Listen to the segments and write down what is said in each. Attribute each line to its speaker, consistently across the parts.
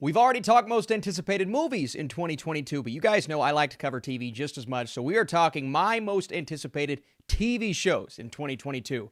Speaker 1: We've already talked most anticipated movies in 2022, but you guys know I like to cover TV just as much, so we are talking my most anticipated TV shows in 2022.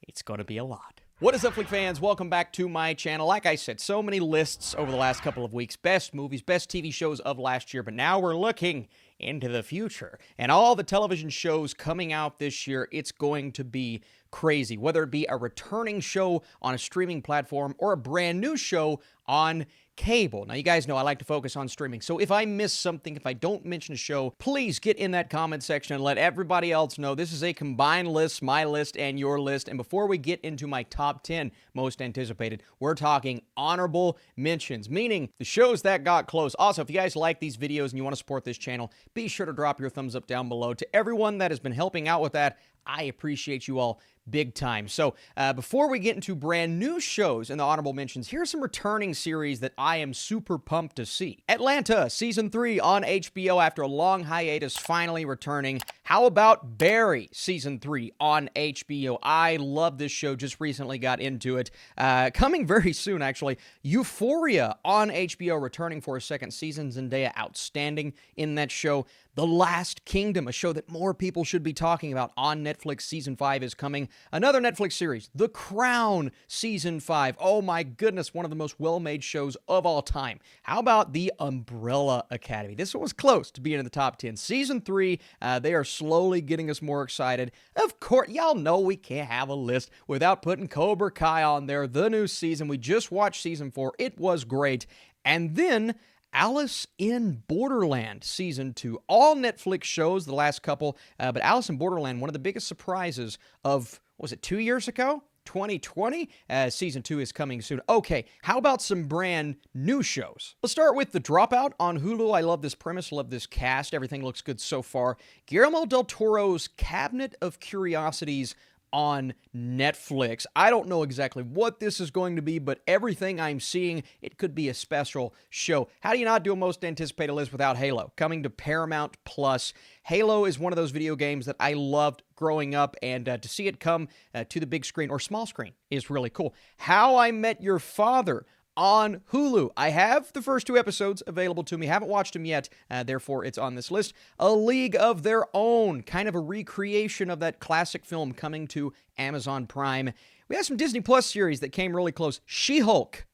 Speaker 1: It's going to be a lot. What is up, Flick fans? Welcome back to my channel. Like I said, so many lists over the last couple of weeks. Best movies, best TV shows of last year, but now we're looking into the future. And all the television shows coming out this year, it's going to be crazy. Whether it be a returning show on a streaming platform or a brand new show on cable. Now, you guys know I like to focus on streaming, so if I miss something, if I don't mention a show, please get in that comment section and let everybody else know. This is a combined list, my list and your list, and before we get into my top 10 most anticipated, we're talking honorable mentions, meaning the shows that got close. Also, if you guys like these videos and you want to support this channel, be sure to drop your thumbs up down below. To everyone that has been helping out with that, I appreciate you all big time. So before we get into brand new shows in the honorable mentions, here's some returning series that I am super pumped to see. Atlanta, Season 3 on HBO after a long hiatus, finally returning. How about Barry, Season 3 on HBO? I love this show, just recently got into it. Coming very soon, actually. Euphoria on HBO, returning for a second season. Zendaya, outstanding in that show. The Last Kingdom, a show that more people should be talking about on Netflix. Season 5 is coming. Another Netflix series, The Crown, Season 5. Oh my goodness, one of the most well-made shows of all time. How about The Umbrella Academy? This one was close to being in the top 10. Season 3, they are slowly getting us more excited. Of course, y'all know we can't have a list without putting Cobra Kai on there. The new season, we just watched Season 4. It was great. And then Alice in Borderland Season 2. All Netflix shows, the last couple, but Alice in Borderland, one of the biggest surprises of, was it 2 years ago? 2020? Season 2 is coming soon. Okay, how about some brand new shows? Let's start with The Dropout on Hulu. I love this premise, love this cast. Everything looks good so far. Guillermo del Toro's Cabinet of Curiosities on Netflix. I don't know exactly what this is going to be, but everything I'm seeing, it could be a special show. How do you not do a most anticipated list without Halo? Coming to Paramount Plus. Halo is one of those video games that I loved growing up, and to see it come to the big screen or small screen is really cool. How I Met Your Father on Hulu. I have the first 2 episodes available to me. Haven't watched them yet, therefore it's on this list. A League of Their Own, kind of a recreation of that classic film, coming to Amazon Prime. We have some Disney Plus series that came really close. She-Hulk.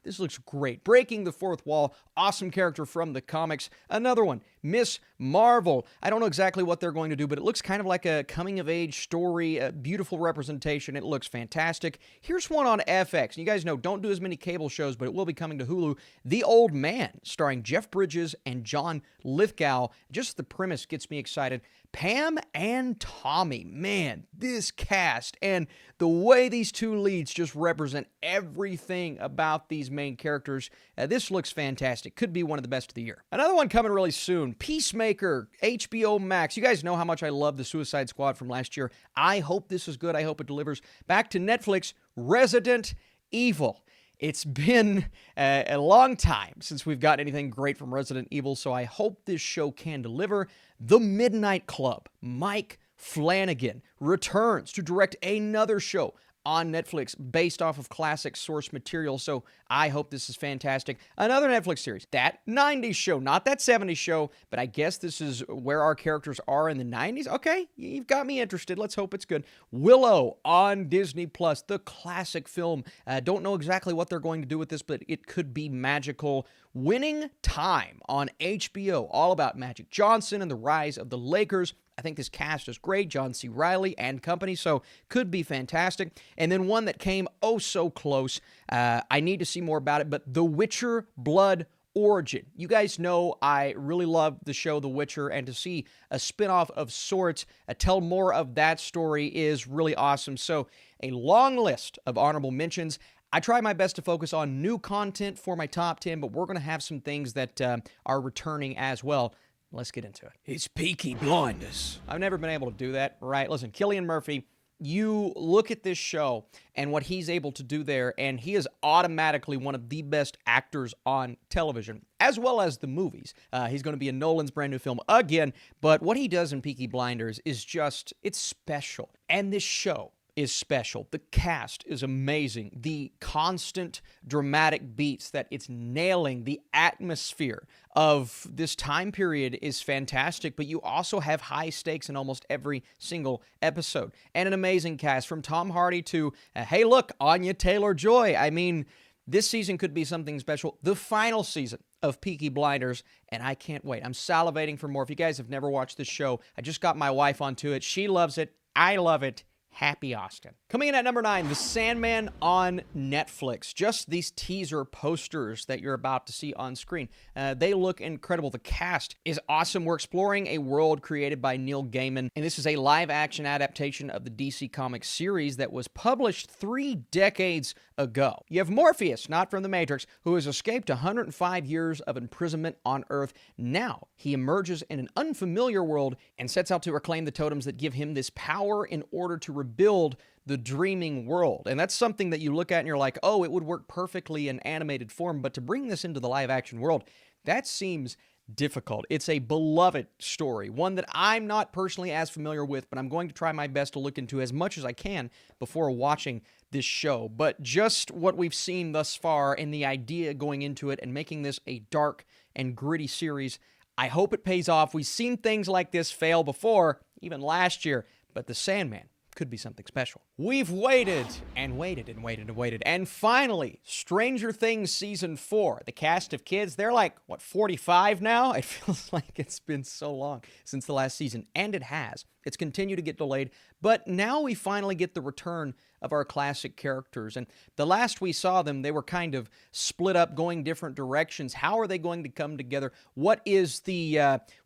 Speaker 1: This looks great. Breaking the fourth wall. Awesome character from the comics. Another one, Miss Marvel. I don't know exactly what they're going to do, but it looks kind of like a coming-of-age story, a beautiful representation. It looks fantastic. Here's one on FX. You guys know, don't do as many cable shows, but it will be coming to Hulu. The Old Man, starring Jeff Bridges and John Lithgow. Just the premise gets me excited. Pam and Tommy. Man, this cast and the way these two leads just represent everything about these main characters. This looks fantastic. Could be one of the best of the year. Another one coming really soon. Peacemaker, HBO Max. You guys know how much I love the Suicide Squad from last year. I hope this is good. I hope it delivers. Back to Netflix, Resident Evil. It's been a long time since we've got anything great from Resident Evil, so I hope this show can deliver. The Midnight Club. Mike Flanagan returns to direct another show on Netflix based off of classic source material, so I hope this is fantastic. Another Netflix series, That 90s Show, not That 70s Show, but I guess this is where our characters are in the 90s. Okay, you've got me interested. Let's hope it's good. Willow on Disney Plus, the classic film. Don't know exactly what they're going to do with this, but it could be magical. Winning Time on HBO, all about Magic Johnson and the rise of the Lakers. I think this cast is great, John C. Reilly and company, so could be fantastic. And then one that came oh so close, I need to see more about it, but The Witcher Blood Origin. You guys know I really love the show The Witcher, and to see a spinoff of sorts, tell more of that story is really awesome. So a long list of honorable mentions. I try my best to focus on new content for my top 10, but we're going to have some things that are returning as well. Let's get into it.
Speaker 2: It's Peaky Blinders.
Speaker 1: I've never been able to do that, right? Listen, Cillian Murphy, you look at this show and what he's able to do there, and he is automatically one of the best actors on television, as well as the movies. He's going to be in Nolan's brand new film again, but what he does in Peaky Blinders is just, it's special. And this show is special. The cast is amazing. The constant dramatic beats that it's nailing, the atmosphere of this time period is fantastic, but you also have high stakes in almost every single episode. And an amazing cast from Tom Hardy to, hey look, Anya Taylor-Joy. I mean, this season could be something special. The final season of Peaky Blinders, and I can't wait. I'm salivating for more. If you guys have never watched this show, I just got my wife onto it. She loves it. I love it. Happy Austin. Coming in at number 9, The Sandman on Netflix. Just these teaser posters that you're about to see on screen. They look incredible. The cast is awesome. We're exploring a world created by Neil Gaiman, and this is a live-action adaptation of the DC Comics series that was published 3 decades ago. You have Morpheus, not from The Matrix, who has escaped 105 years of imprisonment on Earth. Now, he emerges in an unfamiliar world and sets out to reclaim the totems that give him this power in order to rebuild the dreaming world. And that's something that you look at and you're like, oh, it would work perfectly in animated form, but to bring this into the live-action world, that seems difficult. It's a beloved story, one that I'm not personally as familiar with, but I'm going to try my best to look into as much as I can before watching this show. But just what we've seen thus far and the idea going into it and making this a dark and gritty series, I hope it pays off. We've seen things like this fail before, even last year, but The Sandman could be something special. We've waited and waited and waited and waited, and finally, Stranger Things Season 4. The cast of kids, they're like, 45 now? It feels like it's been so long since the last season, and it has. It's continued to get delayed, but now we finally get the return of our classic characters, and the last we saw them, they were kind of split up, going different directions. How are they going to come together? What is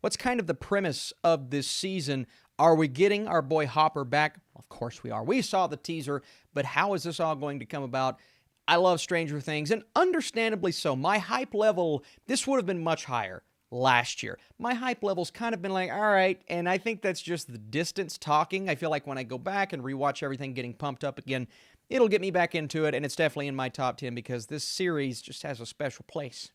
Speaker 1: what's kind of the premise of this season? Are we getting our boy Hopper back? Of course we are. We saw the teaser, but how is this all going to come about? I love Stranger Things, and understandably so. My hype level, this would have been much higher last year. My hype level's kind of been like, all right, and I think that's just the distance talking. I feel like when I go back and rewatch everything getting pumped up again, it'll get me back into it, and it's definitely in my top 10 because this series just has a special place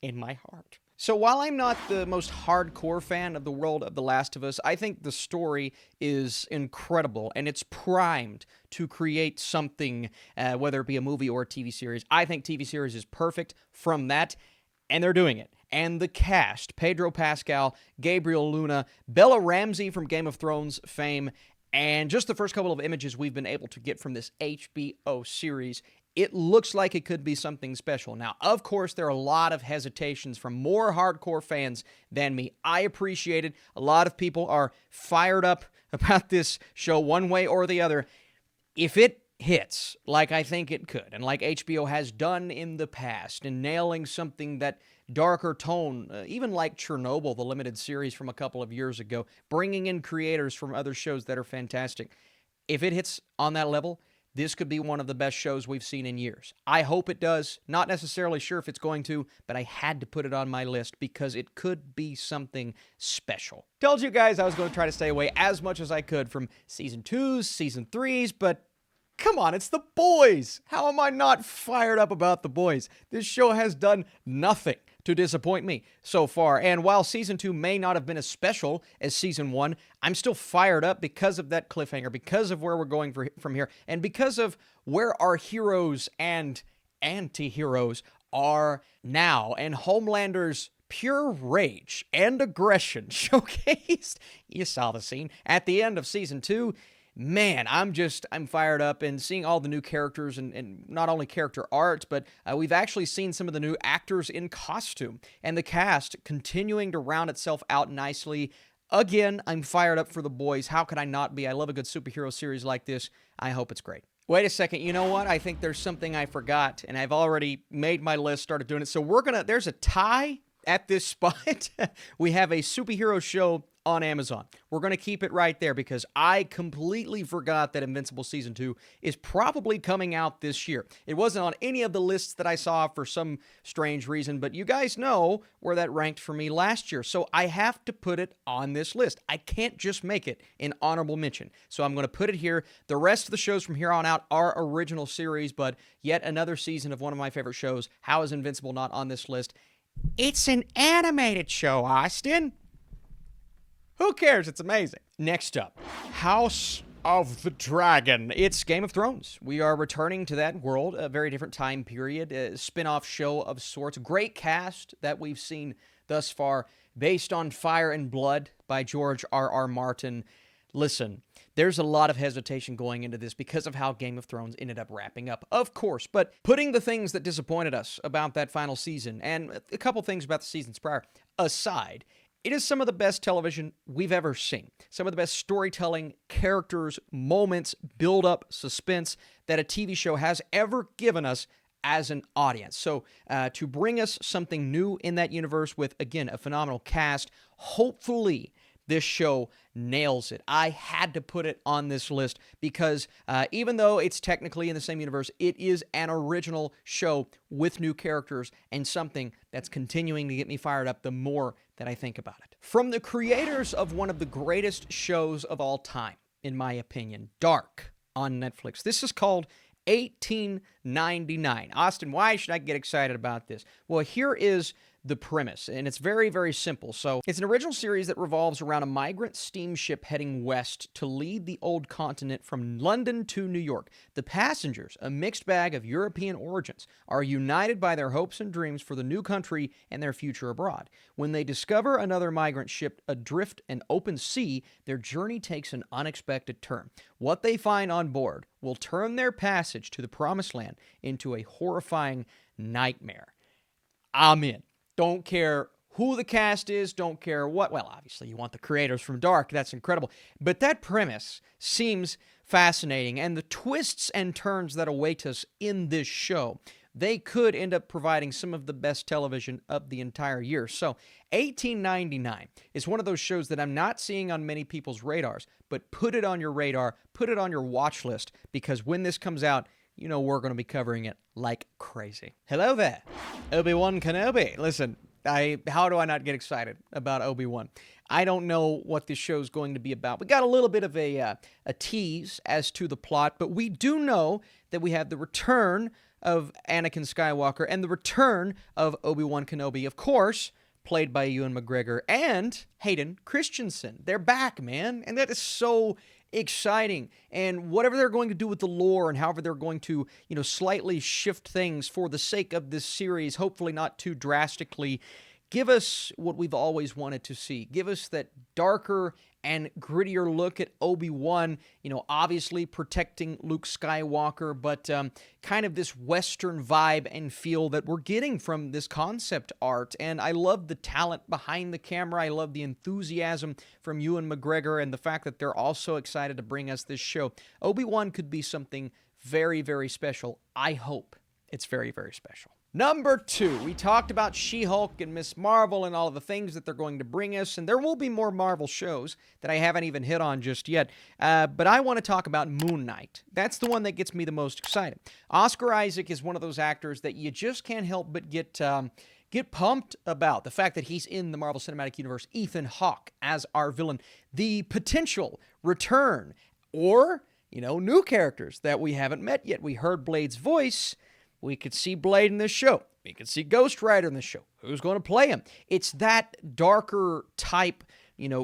Speaker 1: in my heart. So while I'm not the most hardcore fan of the world of The Last of Us, I think the story is incredible, and it's primed to create something, whether it be a movie or a TV series. I think TV series is perfect from that, and they're doing it. And the cast, Pedro Pascal, Gabriel Luna, Bella Ramsey from Game of Thrones fame, and just the first couple of images we've been able to get from this HBO series, it looks like it could be something special. Now, of course, there are a lot of hesitations from more hardcore fans than me. I appreciate it. A lot of people are fired up about this show one way or the other. If it hits like I think it could, and like HBO has done in the past, in nailing something that darker tone, even like Chernobyl, the limited series from a couple of years ago, bringing in creators from other shows that are fantastic. If it hits on that level, this could be one of the best shows we've seen in years. I hope it does. Not necessarily sure if it's going to, but I had to put it on my list because it could be something special. Told you guys I was going to try to stay away as much as I could from Season 2s, Season 3s, but come on, it's The Boys. How am I not fired up about The Boys? This show has done nothing to disappoint me so far, and while Season 2 may not have been as special as Season 1, I'm still fired up because of that cliffhanger, because of where we're going from here, and because of where our heroes and anti-heroes are now, and Homelander's pure rage and aggression showcased. You saw the scene at the end of Season 2. Man, I'm fired up, and seeing all the new characters and not only character art, but we've actually seen some of the new actors in costume, and the cast continuing to round itself out nicely. Again, I'm fired up for The Boys. How could I not be? I love a good superhero series like this. I hope it's great. Wait a second, you know what? I think there's something I forgot, and I've already made my list, started doing it. So there's a tie at this spot. We have a superhero show on Amazon. We're going to keep it right there because I completely forgot that Invincible Season 2 is probably coming out this year. It wasn't on any of the lists that I saw for some strange reason, but you guys know where that ranked for me last year, so I have to put it on this list. I can't just make it an honorable mention, so I'm going to put it here. The rest of the shows from here on out are original series, but yet another season of one of my favorite shows. How is Invincible not on this list? It's an animated show, Austin. Who cares? It's amazing. Next up, House of the Dragon. It's Game of Thrones. We are returning to that world, a very different time period, a spin-off show of sorts. Great cast that we've seen thus far, based on Fire and Blood by George R.R. Martin. Listen, there's a lot of hesitation going into this because of how Game of Thrones ended up wrapping up, of course. But putting the things that disappointed us about that final season, and a couple things about the seasons prior, aside, it is some of the best television we've ever seen. Some of the best storytelling, characters, moments, build-up, suspense that a TV show has ever given us as an audience. So to bring us something new in that universe with, again, a phenomenal cast, hopefully this show nails it. I had to put it on this list because even though it's technically in the same universe, it is an original show with new characters and something that's continuing to get me fired up the more that I think about it. From the creators of one of the greatest shows of all time, in my opinion, Dark on Netflix. This is called 1899. Austin, why should I get excited about this? Well, here is the premise, and it's very, very simple. So it's an original series that revolves around a migrant steamship heading west to lead the old continent from London to New York. The passengers, a mixed bag of European origins, are united by their hopes and dreams for the new country and their future abroad. When they discover another migrant ship adrift an open sea, their journey takes an unexpected turn. What they find on board will turn their passage to the promised land into a horrifying nightmare. I'm in. Don't care who the cast is, don't care what. Well, obviously, you want the creators from Dark. That's incredible. But that premise seems fascinating, and the twists and turns that await us in this show, they could end up providing some of the best television of the entire year. So 1899 is one of those shows that I'm not seeing on many people's radars, but put it on your radar, put it on your watch list, because when this comes out, you know we're going to be covering it like crazy. Hello there, Obi-Wan Kenobi. Listen, how do I not get excited about Obi-Wan? I don't know what this show's going to be about. We got a little bit of a tease as to the plot, but we do know that we have the return of Anakin Skywalker and the return of Obi-Wan Kenobi, of course, played by Ewan McGregor and Hayden Christensen. They're back, man, and that is so exciting. And whatever they're going to do with the lore and however they're going to, slightly shift things for the sake of this series, hopefully not too drastically, give us what we've always wanted to see. Give us that darker and grittier look at Obi-Wan, obviously protecting Luke Skywalker, but kind of this Western vibe and feel that we're getting from this concept art. And I love the talent behind the camera. I love the enthusiasm from Ewan McGregor and the fact that they're also excited to bring us this show. Obi-Wan could be something very, very special. I hope it's very, very special. Number 2, we talked about She-Hulk and Ms. Marvel and all of the things that they're going to bring us, and there will be more Marvel shows that I haven't even hit on just yet, but I want to talk about Moon Knight. That's the one that gets me the most excited. Oscar Isaac is one of those actors that you just can't help but get pumped about. The fact that he's in the Marvel Cinematic Universe, Ethan Hawke as our villain, the potential return, or, new characters that we haven't met yet. We heard Blade's voice. We could see Blade in this show. We could see Ghost Rider in this show. Who's going to play him? It's that darker type,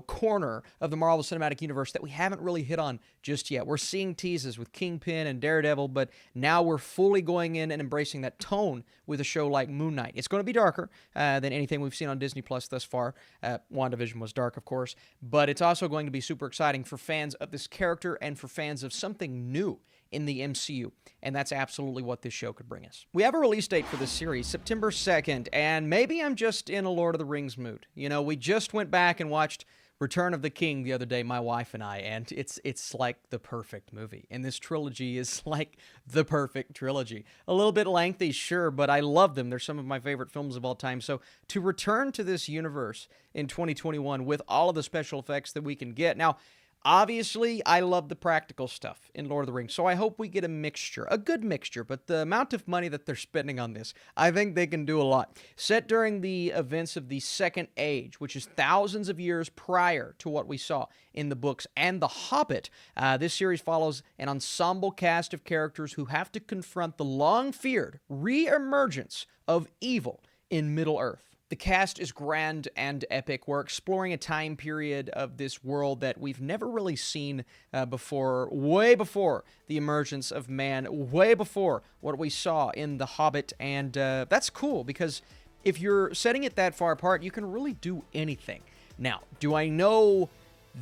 Speaker 1: corner of the Marvel Cinematic Universe that we haven't really hit on just yet. We're seeing teases with Kingpin and Daredevil, but now we're fully going in and embracing that tone with a show like Moon Knight. It's going to be darker than anything we've seen on Disney Plus thus far. WandaVision was dark, of course, but it's also going to be super exciting for fans of this character and for fans of something new in the MCU, and that's absolutely what this show could bring us. We have a release date for this series, September 2nd, and maybe I'm just in a Lord of the Rings mood. We just went back and watched Return of the King the other day, my wife and I, and it's like the perfect movie. And this trilogy is like the perfect trilogy. A little bit lengthy, sure, but I love them. They're some of my favorite films of all time. So to return to this universe in 2021 with all of the special effects that we can get. Now, obviously, I love the practical stuff in Lord of the Rings, so I hope we get a good mixture, but the amount of money that they're spending on this, I think they can do a lot. Set during the events of the Second Age, which is thousands of years prior to what we saw in the books and The Hobbit, this series follows an ensemble cast of characters who have to confront the long-feared re-emergence of evil in Middle-earth. The cast is grand and epic. We're exploring a time period of this world that we've never really seen before, way before the emergence of man, way before what we saw in The Hobbit, and that's cool because if you're setting it that far apart, you can really do anything. Now, do I know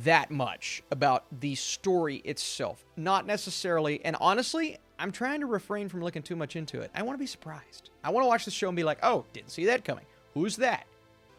Speaker 1: that much about the story itself? Not necessarily, and honestly, I'm trying to refrain from looking too much into it. I want to be surprised. I want to watch the show and be like, oh, didn't see that coming. Who's that?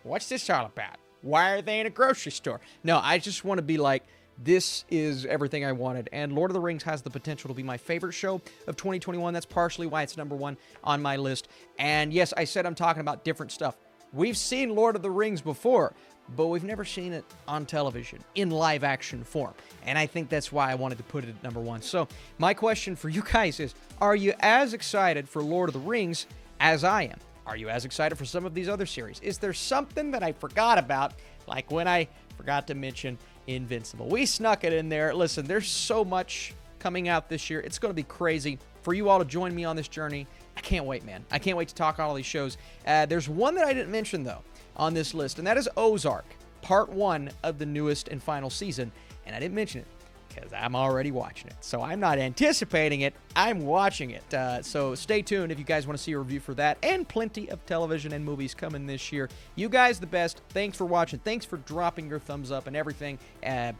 Speaker 1: What's this all about? Why are they in a grocery store? No, I just want to be like, this is everything I wanted. And Lord of the Rings has the potential to be my favorite show of 2021. That's partially why it's number one on my list. And yes, I said I'm talking about different stuff. We've seen Lord of the Rings before, but we've never seen it on television in live action form. And I think that's why I wanted to put it at number one. So my question for you guys is, are you as excited for Lord of the Rings as I am? Are you as excited for some of these other series? Is there something that I forgot about, like when I forgot to mention Invincible? We snuck it in there. Listen, there's so much coming out this year. It's going to be crazy. For you all to join me on this journey, I can't wait, man. I can't wait to talk all these shows. There's one that I didn't mention, though, on this list, and that is Ozark, part 1 of the newest and final season. And I didn't mention it because I'm already watching it. So I'm not anticipating it, I'm watching it. So stay tuned if you guys want to see a review for that, and plenty of television and movies coming this year. You guys the best. Thanks for watching. Thanks for dropping your thumbs up and everything.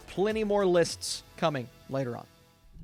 Speaker 1: Plenty more lists coming later on.